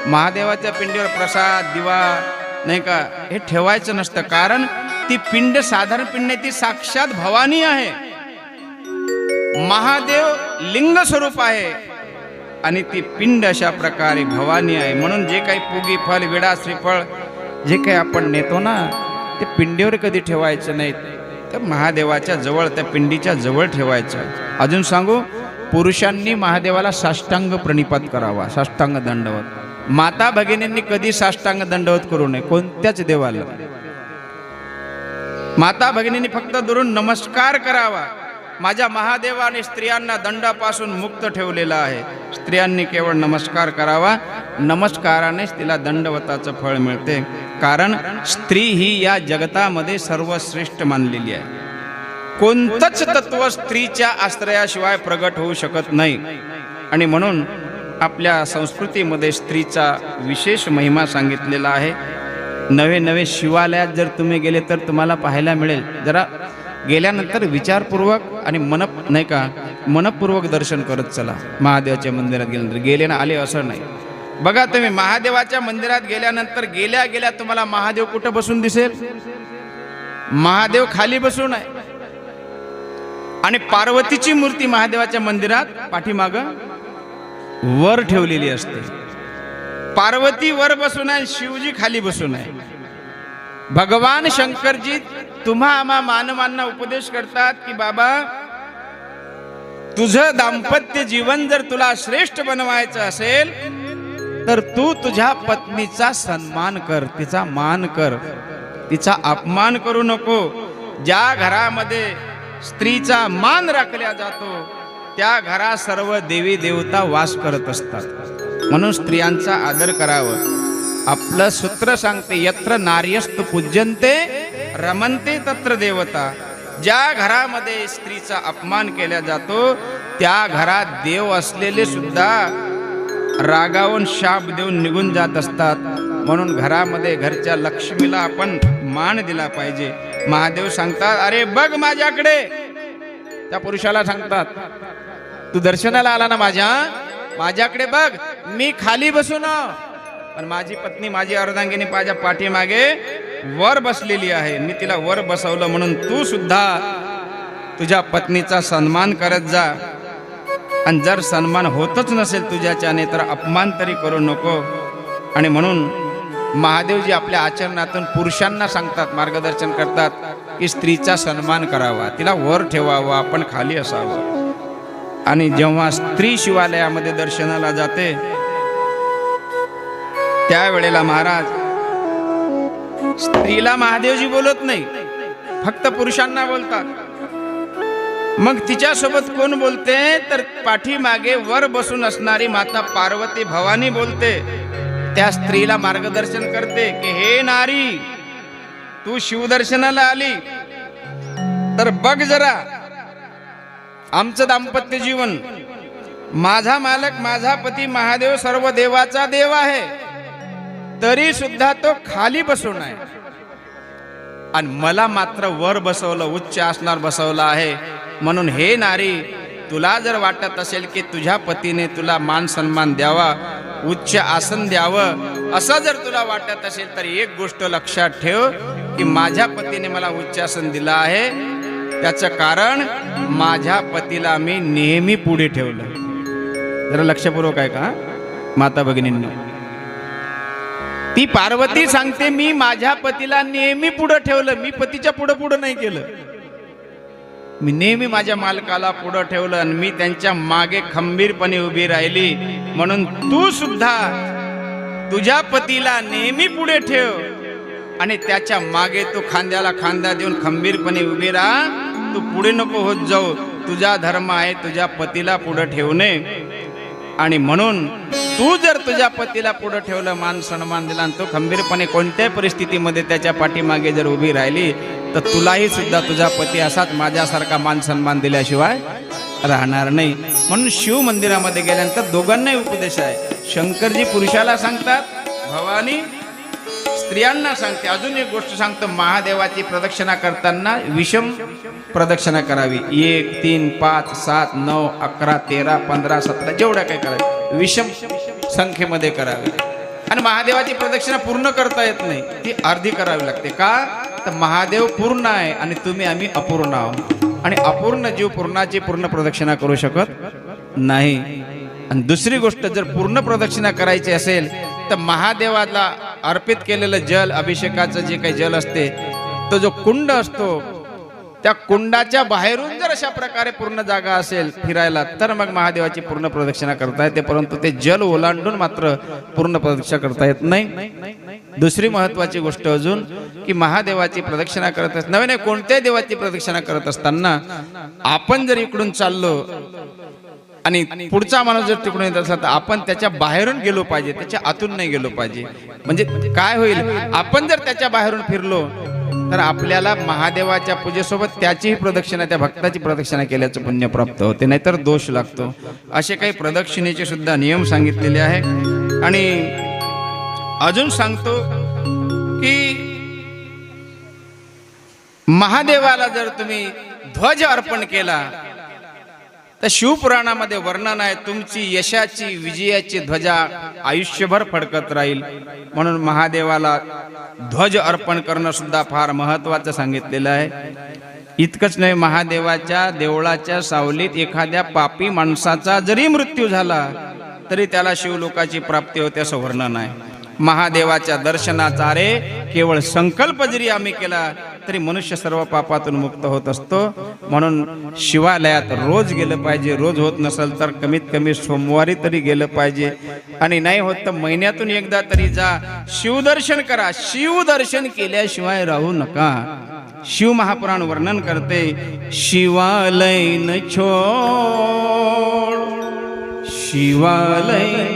महादेवाच्या पिंडीवर प्रसाद दिवा नाही का हे ठेवायचं नसतं, कारण ती पिंड साधारण पिंड नाही, ती साक्षात भवानी आहे. महादेव लिंग स्वरूप आहे आणि ती पिंड अशा प्रकारे भवानी आहे. म्हणून जे काही पुगी फल विडा श्रीफळ जे काही आपण नेतो ना, ते पिंडीवर कधी ठेवायचं नाही, तर महादेवाच्या जवळ त्या पिंडीच्या जवळ ठेवायचं. अजून सांगू, पुरुषांनी महादेवाला साष्टांग प्रणिपात करावा, साष्टांग दंडवत. माता भगिनींनी कधी साष्टांग दंडवत करू नये कोणत्याच देवाला. माता भगिनींनी फक्त दुरून नमस्कार करावा. माझ्या महादेवाने स्त्रियांना दंडापासून मुक्त ठेवलेला आहे. स्त्रियांनी केवळ नमस्कार करावा, नमस्कारानेच तिला दंडवताचं फळ मिळते. कारण स्त्री ही या जगतामध्ये सर्वश्रेष्ठ मानलेली आहे. कोणतंच तत्व स्त्रीच्या आश्रयाशिवाय प्रगट होऊ शकत नाही. आणि म्हणून आपल्या संस्कृतीमध्ये स्त्रीचा विशेष महिमा सांगितलेला आहे. नवे नवे शिवालयात जर तुम्ही गेले तर तुम्हाला पाहायला मिळेल. जरा गेल्यानंतर विचारपूर्वक आणि मनपूर्वक दर्शन करत चला. महादेवाच्या मंदिरात गेल्यानंतर गेले ना आले असं नाही. बघा तुम्ही महादेवाच्या मंदिरात गेल्यानंतर गेल्या गेल्या तुम्हाला महादेव कुठं बसून दिसेल? महादेव खाली बसून आहे आणि पार्वतीची मूर्ती महादेवाच्या मंदिरात पाठीमाग वर ठेवलेली असते. पार्वती वर बसून आहे, शिवजी खाली बसून आहे. भगवान शंकरजी तुम्हा आम्हा मानवांना उपदेश करतात की बाबा, तुझं दाम्पत्य जीवन जर तुला श्रेष्ठ बनवायचं असेल तर तू तुझ्या पत्नीचा सन्मान कर, तिचा मान कर, तिचा अपमान करू नको. ज्या घरामध्ये स्त्रीचा मान राखला जातो त्या घरात सर्व देवी देवता वास करत असतात. म्हणून स्त्रियांचा आदर करावं. आपलं सूत्र सांगते, यत्र नार्यस्तु पूज्यन्ते रमन्ते तत्र देवता. ज्या घरामध्ये स्त्रीचा अपमान केला जातो त्या घरात देव असलेले सुद्धा रागावून शाप देऊन निघून जात असतात. म्हणून घरामध्ये घरच्या लक्ष्मीला आपण मान दिला पाहिजे. महादेव सांगतात, अरे बघ माझ्याकडे. त्या पुरुषाला सांगतात, तू दर्शनाला आला ना माझ्याकडे बघ, मी खाली बसून पण माझी पत्नी माझी अर्धांगिनी माझ्या पाठीमागे वर बसलेली आहे. मी तिला वर बसवलं, म्हणून तू सुद्धा तुझ्या पत्नीचा सन्मान करत जा. आणि जर सन्मान होतच नसेल तुझ्याच्याने तर अपमान तरी करू नको. आणि म्हणून महादेवजी आपल्या आचरणातून पुरुषांना सांगतात, मार्गदर्शन करतात की स्त्रीचा सन्मान करावा, तिला वर ठेवावा, आपण खाली असावं. आणि जेव्हा स्त्री शिवालयामध्ये दर्शनाला जाते त्यावेळेला महाराज स्त्रीला महादेवजी बोलत नाही, फक्त पुरुषांना बोलतात. मग तिच्यासोबत कोण बोलते तर पाठीमागे वर बसून असणारी माता पार्वती भवानी बोलते. त्या स्त्रीला मार्गदर्शन करते की हे नारी, तू शिवदर्शनाला आली तर बघ जरा आमचं दाम्पत्य जीवन. माझा मालक माझा पती महादेव सर्व देवाचा देव आहे, तरी सुद्धा तो खाली बसून आहे आणि मला मात्र वर बसवलं, उच्च आसनावर बसवलं आहे. म्हणून हे नारी, तुला जर वाटत असेल की तुझ्या पतीने तुला मान सन्मान द्यावा, उच्च आसन द्यावं, असं जर तुला वाटत असेल तर एक गोष्ट लक्षात ठेव की माझ्या पतीने मला उच्च आसन दिलं आहे, त्याचं कारण माझ्या पतीला मी नेहमी पुढे ठेवलं. जरा लक्षपूर्वक आहे का माता भगिनींनो? ती पार्वती सांगते, मी माझ्या पतीला नेहमी पुढे ठेवलं, मी पतीच्या पुढे पुढे नाही केलं, मी नेहमी माझ्या मालकाला पुढे ठेवलं आणि मी त्यांच्या मागे खंबीरपणे उभी राहिली. म्हणून तू सुद्धा तुझ्या पतीला नेहमी पुढे ठेव आणि त्याच्या मागे तू खांद्याला खांदा देऊन खंबीरपणे उभी राहा. तू पुढे नको होत जाऊ. तुझा धर्म आहे तुझ्या पतीला पुढे ठेवणे. आणि म्हणून तू जर तुझ्या पतीला पुढे ठेवलं, मान सन्मान दिला आणि तो खंबीरपणे कोणत्याही परिस्थितीमध्ये त्याच्या पाठीमागे जर उभी राहिली तर तुलाही सुद्धा तुझा पती असाच माझ्यासारखा मान सन्मान दिल्याशिवाय राहणार नाही. म्हणून शिव मंदिरामध्ये गेल्यानंतर दोघांनाही उपदेश आहे. शंकरजी पुरुषाला सांगतात, भवानी स्त्रियांना सांगते. अजून एक गोष्ट सांगतो, महादेवाची प्रदक्षिणा करताना विषम प्रदक्षिणा करावी. 1 3 5 7 9 11 13 15 17 जेवढ्या काय करावी विषम संख्येमध्ये करावी. आणि महादेवाची प्रदक्षिणा पूर्ण करता येत नाही, ती अर्धी करावी लागते. का तर महादेव पूर्ण आहे आणि आम्ही अपूर्ण आहोत, आणि अपूर्ण जीव पूर्णाची पूर्ण प्रदक्षिणा करू शकत नाही. आणि दुसरी गोष्ट, जर पूर्ण प्रदक्षिणा करायची असेल तर महादेवाला अर्पित केलेलं जल, अभिषेकाचं जे काही जल असते, तो जो कुंड असतो, त्या कुंडाच्या बाहेरून जर अशा प्रकारे पूर्ण जागा असेल फिरायला, तर मग महादेवाची पूर्ण प्रदक्षिणा करता येते. परंतु ते जल ओलांडून मात्र पूर्ण प्रदक्षिणा करता येत नाही. दुसरी महत्वाची गोष्ट अजून, की महादेवाची प्रदक्षिणा करत असताना, नव्हे कोणत्याही देवाची प्रदक्षिणा करत असताना आपण जर इकडून चाललो आणि पुढचा माणूस जर तिकडून येत असला तर आपण त्याच्या बाहेरून गेलो पाहिजे, त्याच्या आतून नाही गेलो पाहिजे. म्हणजे काय होईल, आपण जर त्याच्या बाहेरून फिरलो तर आपल्याला महादेवाच्या पूजेसोबत त्याचीही प्रदक्षिणा, त्या भक्ताची प्रदक्षिणा केल्याचं पुण्य प्राप्त होते, नाहीतर दोष लागतो. असे काही प्रदक्षिणेचे सुद्धा नियम सांगितलेले आहे. आणि अजून सांगतो की महादेवाला जर तुम्ही ध्वज अर्पण केला तर शिवपुराणामध्ये वर्णन आहे, तुमची यशाची, विजयाची ध्वजा आयुष्यभर फडकत राहील. म्हणून महादेवाला ध्वज अर्पण करणं सुद्धा फार महत्वाचं सांगितलेलं आहे. इतकंच नाही, महादेवाच्या देवळाच्या सावलीत एखाद्या पापी माणसाचा जरी मृत्यू झाला तरी त्याला शिवलोकाची प्राप्ती होते असं वर्णन आहे. महादेवाच्या दर्शनाचा रे केवळ संकल्प जरी आम्ही केला तरी मनुष्य सर्व पापातून मुक्त होत असतो. म्हणून शिवालयात रोज गेलं पाहिजे. रोज होत नसेल तर कमीत कमी सोमवारी तरी गेलं पाहिजे, आणि नाही होत तर महिन्यातून एकदा तरी जा, शिवदर्शन करा. शिवदर्शन केल्याशिवाय राहू नका. शिव महापुराण वर्णन करते, शिवालय न छोड, शिवालय